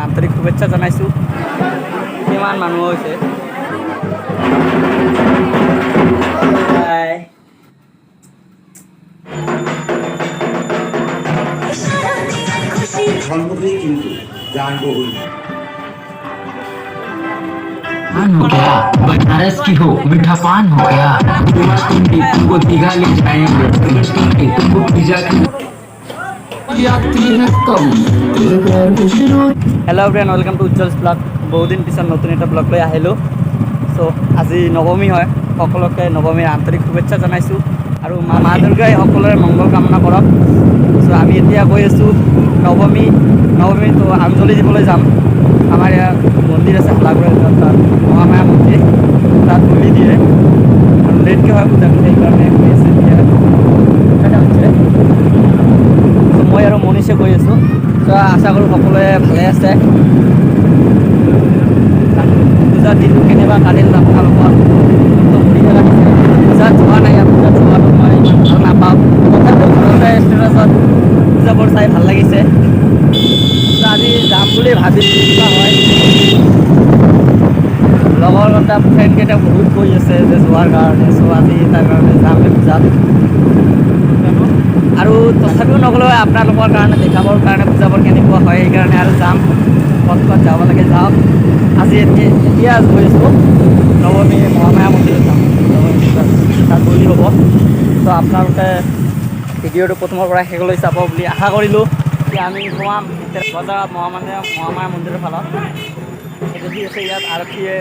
আন্তৰিক শুভেচ্ছা জনাইছোঁ। কিমান মানুহ হৈছে জন্মদিন কিন্তু जानबहुल पान हो गया बनारस की हो मीठा पान हो गया तुमको दिखा ले जाएंगे तुमको pizza hello' friend, welcome to Ujjwal blog. বহুদিন পিছত নতুন এটা ব্লগ লৈ আহিলোঁ। চ' আজি নৱমী হয়, সকলোকে নৱমীৰ আন্তৰিক শুভেচ্ছা জনাইছোঁ আৰু মা দুৰ্গাই সকলোৰে মংগল কামনা কৰক। চ' আমি এতিয়া গৈ আছোঁ নৱমীটো আঞ্জলি দিবলৈ যাম। আমাৰ ইয়াত মন্দিৰ আছে হালাগুৰি, তাত মহামায়া মন্দিৰ, তাত বলি দিয়ে আৰু লেটকৈ হয় পূজাটো, সেইকাৰণে গৈ আছে এতিয়া হৈছে। মই আৰু মনীষে গৈ আছোঁ। চ' আশা কৰোঁ সকলোৱে ভালে আছে। পূজাৰ দিনটো কেনেবা কাটিল আপোনালোকৰ ঘূৰি লাগিছে। পূজাত যোৱা নাই, পূজাত যোৱাটো মই ইমান ভাল নাপাওঁ, তথাপিও ঘৰতে ষ্টেটাছত পূজাবোৰ চাই ভাল লাগিছে। আজি যাম বুলি ভাবিছোঁ, কিবা হয়। লগৰ এটা ফ্ৰেণ্ডকেইটা বহুত কৈ আছে যে যোৱাৰ কাৰণে, চ' আজি তাৰ কাৰণে যাম পূজাত। আৰু তথাপিও নগ'লেও আপোনালোকৰ কাৰণে দেখাবৰ কাৰণে পূজাবোৰ কেনেকুৱা হয়, সেইকাৰণে আৰু যাম। ক'ত ক'ত যাব লাগে যাওক। আজি এতিয়া গৈ আছোঁ নৱমী মহামায়া মন্দিৰত যাম, তাত বলি হ'ব। ত' আপোনালোকে ভিডিঅ'টো প্ৰথমৰ পৰা শেষলৈ চাব বুলি আশা কৰিলোঁ। এতিয়া আমি সোমাম বজাৰত মহামায়া মন্দিৰৰ ফালত। যদি আছে ইয়াত আৰক্ষীয়ে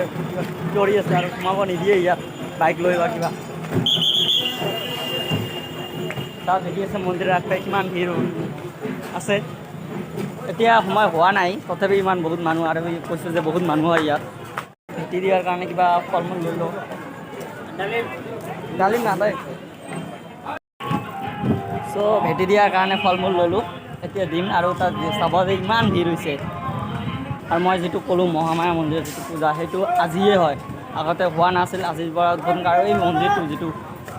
কৰি আছে আৰু সোমাব নিদিয়ে ইয়াত বাইক লৈ বা কিবা। তাত দেখি আছে মন্দিৰৰ আগফালে কিমান ভিৰ আছে। এতিয়া সময় হোৱা নাই, তথাপি ইমান বহুত মানুহ, আৰু কৈছোঁ যে বহুত মানুহ হয় ইয়াত। ভেটি দিয়াৰ কাৰণে কিবা ফল মূল লৈ লওঁ। ডালিম নাপায়। চ' ভেটি দিয়াৰ কাৰণে ফল মূল ল'লোঁ, এতিয়া দিম। আৰু তাত চাব যে ইমান ভিৰ হৈছে। আৰু মই যিটো ক'লোঁ মহামায়া মন্দিৰৰ যিটো পূজা, সেইটো আজিয়ে হয়, আগতে হোৱা নাছিল। আজিৰ পৰা উদ্বোধন। আৰু এই মন্দিৰটো যিটো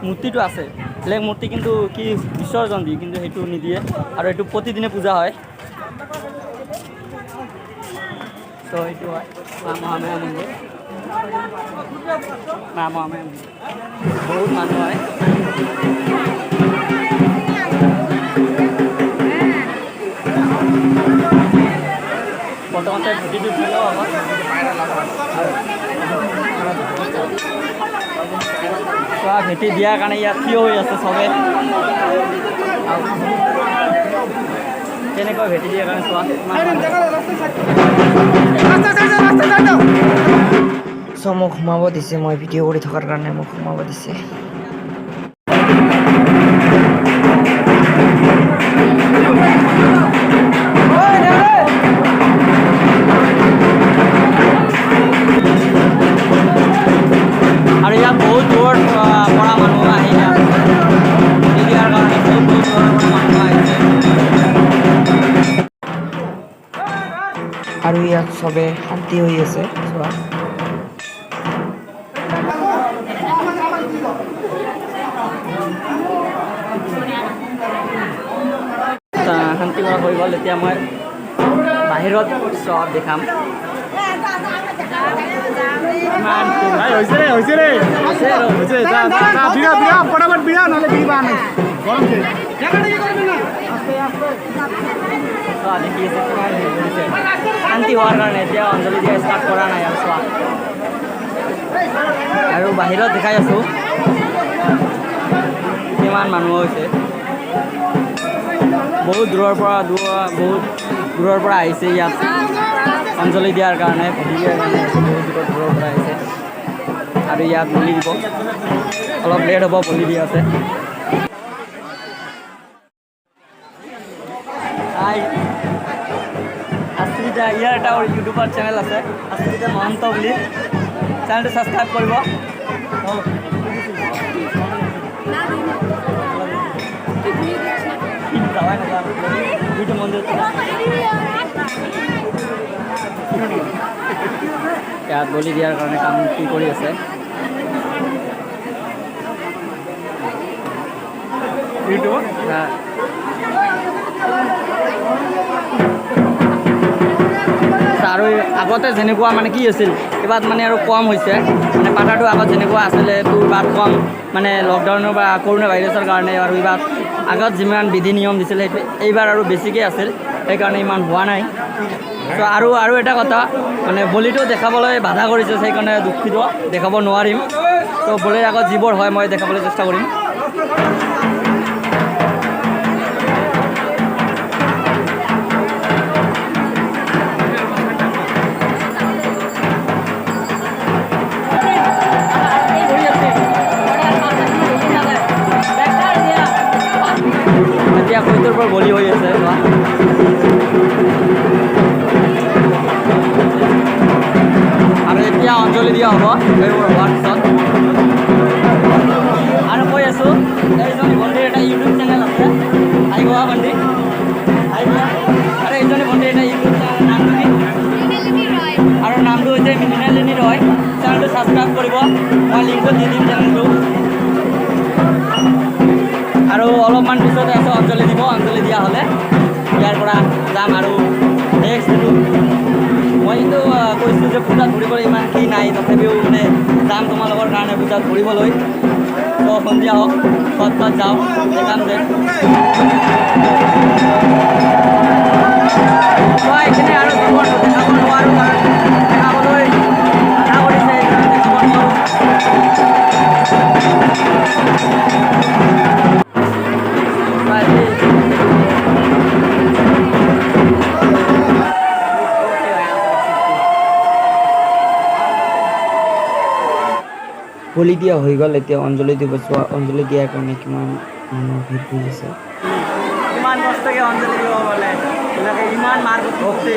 মূৰ্তিটো আছে, বেলেগ মূৰ্তি কিন্তু কি বিসৰ্জন দিয়ে, কিন্তু সেইটো নিদিয়ে। আৰু এইটো প্ৰতিদিনে পূজা হয়। চ' সেইটো হয় মহামায়া মন্দিৰ। মহামায়া মন্দিৰ বহুত মানুহ হয়। প্ৰথমতে ভেটিটো দি লওঁ আকৌ। চোৱা ভেটি দিয়াৰ কাৰণে ইয়াত থিয় হৈ আছে চবে। কেনেকৈ ভেটি দিয়াৰ কাৰণে চোৱা। চ' মোক সোমাব দিছে, মই ভিডিঅ' কৰি থকাৰ কাৰণে মোক সোমাব দিছে। আৰু ইয়াত বহুত দূৰৰ পৰা মানুহ আহে ইয়াত ভেটি দিয়াৰ কাৰণে। বহুত দূৰৰ পৰা মানুহ আহিছে। আৰু ইয়াত চবে শান্তি হৈ আছে। চোৱা শান্তি কৰা হৈ গ'ল। এতিয়া মই বাহিৰত চব দেখাম। দেখি আছে শান্তি হোৱাৰ কাৰণে এতিয়া অঞ্জলি দিয়া ষ্টাৰ্ট কৰা নাই আৰু চোৱা। আৰু বাহিৰত দেখাই আছোঁ কিমান মানুহ হৈছে। বহুত দূৰৰ পৰা আহিছে ইয়াত অঞ্জলি দিয়াৰ কাৰণে, ভেটি দিয়াৰ কাৰণে বহুত দূৰৰ পৰা আহিছে। আৰু ইয়াত বলি দিব, অলপ লেট হ'ব বলি দিয়াতে। আশ্ৰিতা, ইয়াৰ এটা ইউটিউবৰ চেনেল আছে, আশ্ৰিতা মহন্ত বুলি। চেনেলটো ছাবস্ক্ৰাইব কৰিব। ইয়াত বলি দিয়াৰ কাৰণে কাম কি কৰি আছে। আৰু আগতে যেনেকুৱা মানে কি আছিল এইবাৰ মানে আৰু কম হৈছে মানে পাতাটো আগত যেনেকুৱা আছিলে তোৰ বাট কম মানে লকডাউনৰ বা কৰোণা ভাইৰাছৰ কাৰণে আৰু এইবাৰ আগত যিমান বিধি নিয়ম দিছিলে সেইটো এইবাৰ আৰু বেছিকৈ আছিল সেইকাৰণে ইমান হোৱা নাই ত' আৰু এটা কথা মানে বলিটো দেখাবলৈ বাধা কৰিছে সেইকাৰণে দুখিত দেখাব নোৱাৰিম ত' বলিৰ আগত যিবোৰ হয় মই দেখাবলৈ চেষ্টা কৰিম এতিয়া কৈটোৰ পৰা বলি হৈ আছে আৰু এতিয়া অঞ্জলি দিয়া হ'ব এইবোৰ হোৱাৰ পিছত আৰু কৈ আছোঁ এইজনী ভণ্টিৰ এটা ইউটিউব চেনেল আছে আহিব ভণ্টি আহিব আৰু এইজনী ভণ্টিৰ এটা ইউটিউব চেনেল নামটো কি আৰু নামটো হৈছে মৃণালিনী ৰয় চেনেলটো ছাবস্ক্ৰাইব কৰিব মই লিংকটো দি দিম চেনেলটো আৰু অলপমান পিছতে আছে অঞ্জলি দিব অঞ্জলি দিয়া হ'লে ইয়াৰ পৰা যাম আৰু নেক্সট এইটো মই কিন্তু কৈছোঁ যে পূজাত ঘূৰিবলৈ ইমান কি নাই তথাপিও মানে যাম তোমালোকৰ কাৰণে পূজাত ঘূৰিবলৈ তো সন্ধিয়া হওক ক'ত যাওঁ দেখাম যে এইখিনি আৰু দেখাব নোৱাৰোঁ কাৰণ দেখাবলৈ বাধা কৰিছে সেইকাৰণে দেখাব নোৱাৰোঁ বলি দিয়া হৈ গ'ল এতিয়া অঞ্জলি দিব চোৱা অঞ্জলি দিয়াৰ কাৰণে কিমান মানুহ ভিৰ হৈ আছে ইমান কষ্টকৈ অঞ্জলি দিব গ'লে এইবিলাকে ইমান মাৰ ভক্তি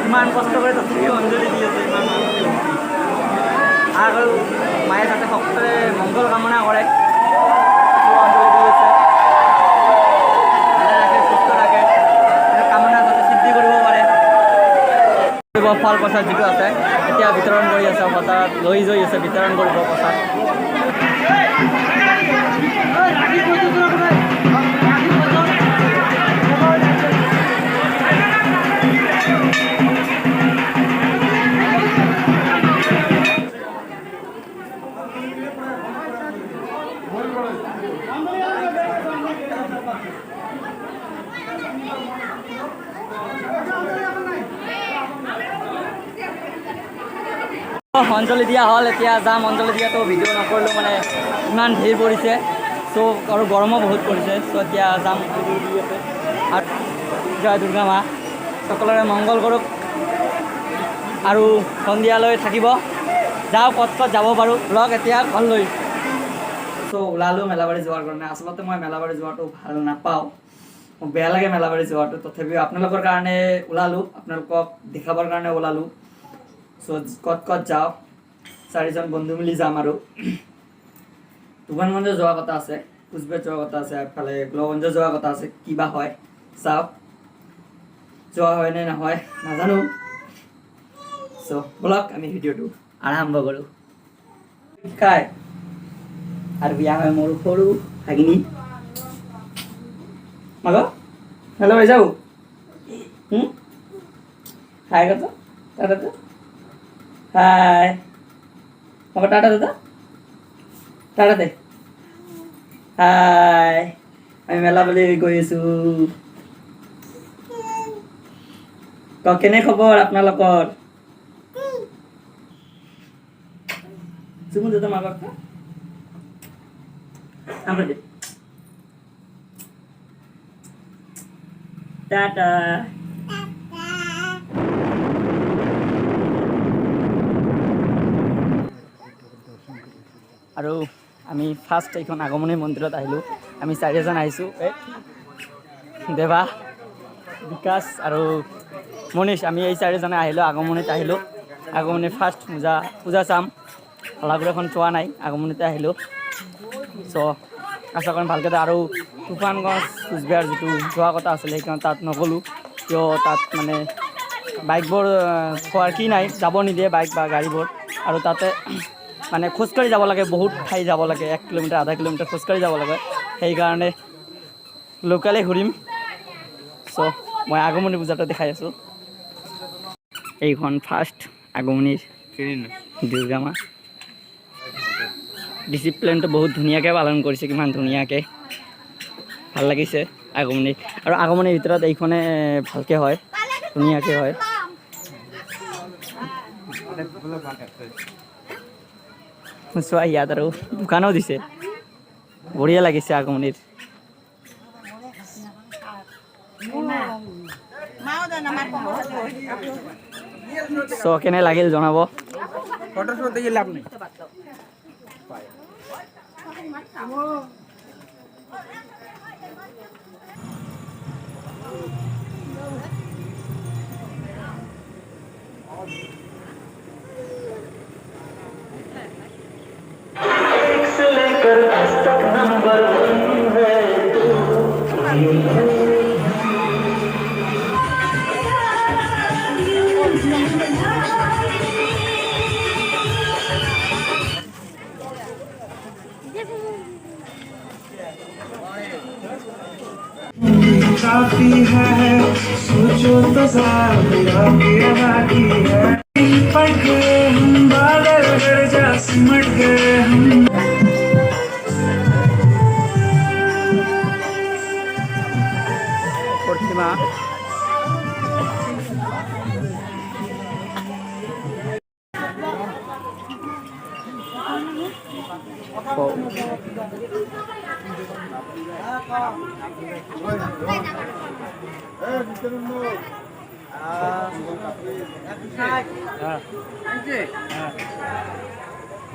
ইমান কষ্ট কৰি তথাপিও অঞ্জলি দি আছে ইমান মাৰ ভক্তি আৰু মায়ে তাতে সকলোৱে মংগল কামনা কৰে অঞ্জলি দি আছে ভালে ৰাখে সুস্থ ৰাখে কামনা যাতে সিদ্ধি কৰিব পাৰে ফল প্ৰসাদ যিটো আছে এতিয়া বিতৰণ কৰি আছে প্ৰসাদ লৈ গৈ আছে বিতৰণ কৰিব প্ৰসাদ অঞ্জলি দিয়া হ'ল এতিয়া যাম অঞ্জলি দিয়াতো ভিডিঅ' নকৰিলোঁ মানে ইমান ভিৰ পৰিছে চ' আৰু গৰমো বহুত পৰিছে চ' এতিয়া যাম আৰু জয় দুৰ্গা মা সকলোৰে মংগল কৰক আৰু সন্ধিয়ালৈ থাকিব যাওঁ ক'ত যাব পাৰোঁ ব্লগ এতিয়া ঘৰলৈ চ' ওলালোঁ মেলাবাৰী যোৱাৰ কাৰণে আচলতে মই মেলাবাৰী যোৱাটো ভাল নাপাওঁ মোক বেয়া লাগে মেলাবাৰী যোৱাটো তথাপিও আপোনালোকৰ কাৰণে ওলালোঁ আপোনালোকক দেখাবৰ কাৰণে ওলালোঁ চ' ক'ত যাওঁ চাৰিজন বন্ধু মিলি যাম আৰু দোকানগঞ্জ যোৱা কথা আছে কোচবিহাৰ যোৱা কথা আছে এফালে গ্লগঞ্জ যোৱা কথা আছে কিবা হয় চাওক যোৱা হয় নে নহয় নাজানো চ' ব'লক আমি ভিডিঅ'টো আৰম্ভ কৰোঁ খাই আৰু বিয়া হয় মোৰ সৰু ভাগিনী মাগ হেল্ল' হৈ যাওঁ খাই কথা টাটা হাই বাবা টাটা দাদা টাটা দে হাই আমি মেলা বুলি গৈ আছোঁ কেনে খবৰ আপোনালোকৰ চুমু দাদা মা বাবা আমৰা দে টাটা আৰু আমি ফাৰ্ষ্ট এইখন আগমনী মন্দিৰত আহিলোঁ আমি চাৰিজন আহিছোঁ দেৱা বিকাশ আৰু মনীষ আমি এই চাৰিজনে আহিলোঁ আগমনীত আহিলোঁ আগমনী ফাৰ্ষ্ট পূজা চাম শলাগুৰিখন চোৱা নাই আগমনীতে আহিলোঁ চ' আশা কৰিম ভালকৈ আৰু তুফানগঞ্জ কোচবিহাৰ যিটো যোৱা কথা আছিলে সেইকাৰণে তাত নগ'লোঁ কিয় তাত মানে বাইকবোৰ থোৱাৰ কি নাই যাব নিদিয়ে বাইক বা গাড়ীবোৰ আৰু তাতে মানে খোজকাঢ়ি যাব লাগে বহুত ঠাই যাব লাগে 1 কিলোমিটাৰ আধা কিলোমিটাৰ খোজকাঢ়ি যাব লাগে সেইকাৰণে লোকেলে ঘূৰিম চ' মই আগমনী পূজাটো দেখাই আছোঁ এইখন ফাৰ্ষ্ট আগমনিৰ দুৰ্গা মা ডিচিপ্লিনটো বহুত ধুনীয়াকৈ পালন কৰিছে কিমান ধুনীয়াকৈ ভাল লাগিছে আগমনি আৰু আগমনিৰ ভিতৰত এইখনে ভালকৈ হয় ধুনীয়াকৈ হয় চোৱা ইয়াত আৰু দোকানো দিছে বঢ়িয়া লাগিছে আগমনিৰ চ' কেনে লাগিল জনাব काफी है सोचो तो सारा बाकी है पट गए हम बादल गरजा सिमट गए हम प्रतिमा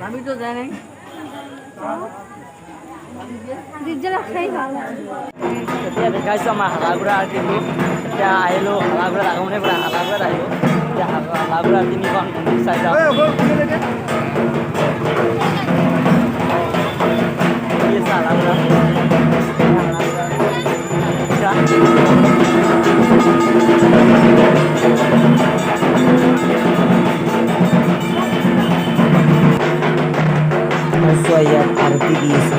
আমি তো জানি এতিয়া দেখাইছোঁ আমাৰ হালাগুৰা আৰ্টিটো এতিয়া আহিলোঁ হালাগুৰাত আগমনিৰ পৰা হালাগুৰাত আহিলোঁ এতিয়া হালাগুৰা তিনিখন মন্দিৰ চাই যাওঁ চোৱা ইয়াত আৰতি দি আছে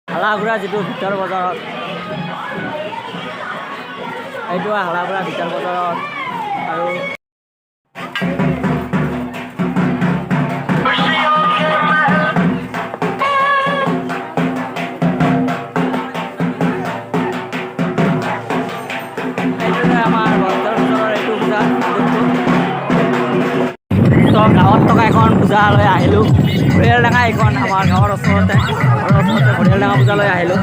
হালাগুৰা যিটো ভিতৰ বজাৰত এইটো হালাগুৰা ভিতৰ বজাৰত আৰু গাঁৱত থকা এখন পূজালৈ আহিলোঁ ভৰিয়ালডাঙা এইখন আমাৰ গাঁৱৰ ওচৰতে ভৰিয়ালডাঙা পূজালৈ আহিলোঁ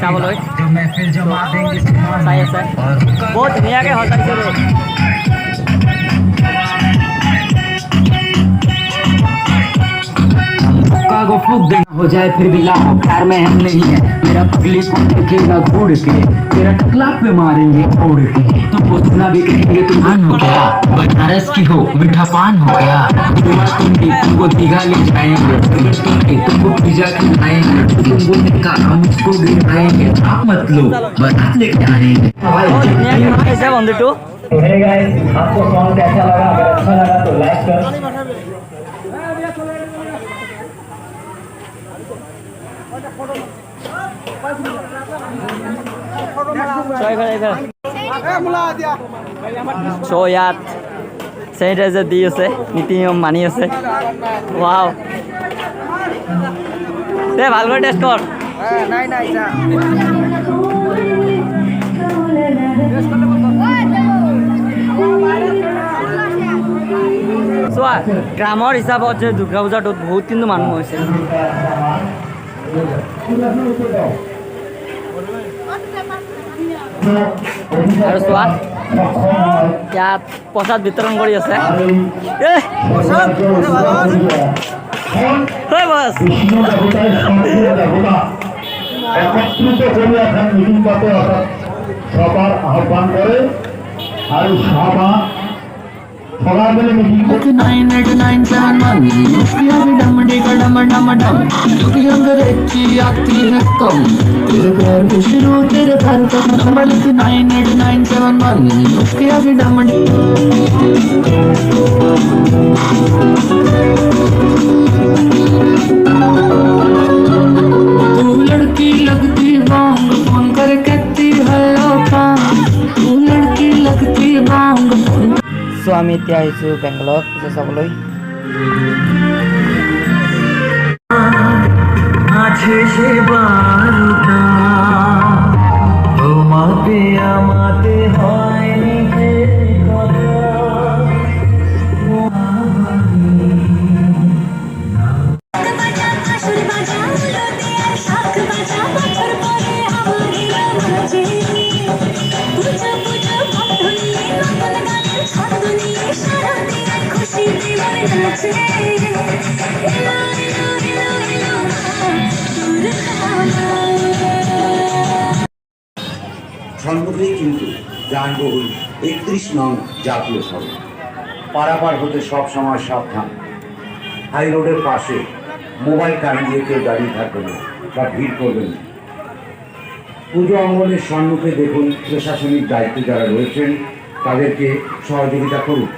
চাবলৈ চাই আছে বহুত ধুনীয়াকৈ সজাইছে को फूक देना हो जाए फिर भी लाखों प्यार में हम नहीं है मेरा पगली को देखेगा घूर के तेरा टकला पे मारेंगे ओढ़ के तो उतना भी कहेंगे तुम हो गया बनारस की हो मीठा पान हो गया तुमको दीघा ले जाएंगे तुमको पिज्जा खिलाएंगे तुमको का हमको गिराएंगे आप मत लो बारात लेके आएंगे बहुत धुनीयाকৈ সজাইছে মন্দিৰটো तो हे गाइस आपको सॉन्ग कैसा लगा अगर अच्छा लगा तो लाइक कर চ' ইয়াত চেনিটাইজাৰ দি আছে নীতি নিয়ম মানি আছে ৱাও দে ভালকৈ টেষ্ট কৰ চোৱা গ্ৰামৰ হিচাপত যে দুৰ্গা পূজাটোত বহুত কিন্তু মানুহ হৈছে আৰু চোৱা ইয়াত প্ৰসাদ বিতৰণ কৰি আছে বছ একত্রিত করে এখন মিটিং করতে সবার আহ্বান করে আর সভা तू लड़की लगती बांग फोन कर कहती हेलो कहाँ तू लड़की लगती बांग फोन চ' আমি এতিয়া আহিছোঁ বেংগলত পূজা চাবলৈ। আছে সে বারোটা ঘুমাতে আমাতে হয়নি যে কথা সম্মুখেই কিন্তু যানবহুল 31 নং জাতীয় সড়ক পারাপার হতে সব সময় সাবধান। হাই রোডের পাশে মোবাইল কান দিয়ে কেউ দাঁড়িয়ে থাকবে না বা ভিড় করবেন না। পুজো অঙ্গনের সম্মুখে দেখুন প্রশাসনিক দায়িত্বে যারা রয়েছেন তাদেরকে সহযোগিতা করুন।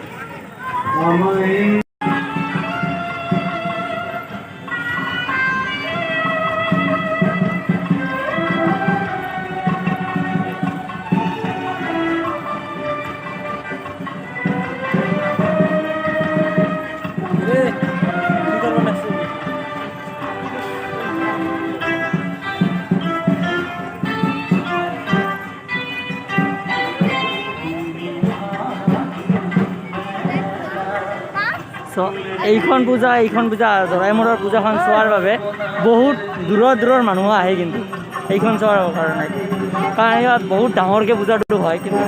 চ' এইখন পূজা জৰাইমূৰৰ পূজাখন চোৱাৰ বাবে বহুত দূৰৰ মানুহ আহে কিন্তু এইখন চোৱাৰ কাৰণে, কাৰণ ইয়াত বহুত ডাঙৰকৈ পূজাটো হয়। কিন্তু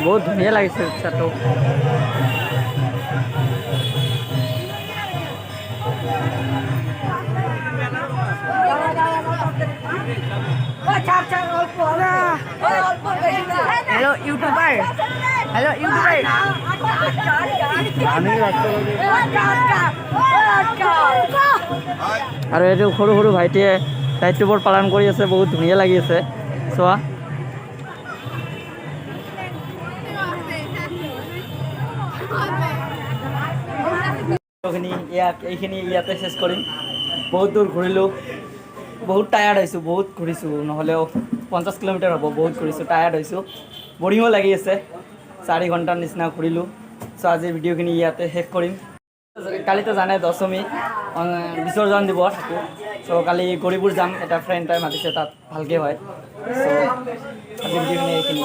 বহুত ধুনীয়া লাগিছে উৎসৱটো। হেল্ল' ইউটিউবাৰ, আৰু এইটো সৰু ভাইটিয়ে দায়িত্ববোৰ পালন কৰি আছে, বহুত ধুনীয়া লাগি আছে চোৱা। এইখিনি ইয়াতে শেষ কৰিম। বহুত দূৰ ঘূৰিলোঁ, বহুত টায়াৰ্ড হৈছোঁ, বহুত ঘূৰিছোঁ, নহ'লেও 50 কিলোমিটাৰ হ'ব, বহুত ঘূৰিছোঁ, টায়াৰ্ড হৈছোঁ, বৰিঙো লাগি আছে। 4 ঘণ্টাৰ নিচিনা ঘূৰিলোঁ। চ' আজিৰ ভিডিঅ'খিনি ইয়াতে শেষ কৰিম। কালিতো জানে দশমী, বিসৰ্জন দিব থাকোঁ। চ' কালি গৌৰীপুৰ যাম, এটা ফ্ৰেণ্ড টাইম মাতিছে, তাত ভালকৈ হয়। চ' আজিৰ ভিডিঅ'খিনি এইখিনি।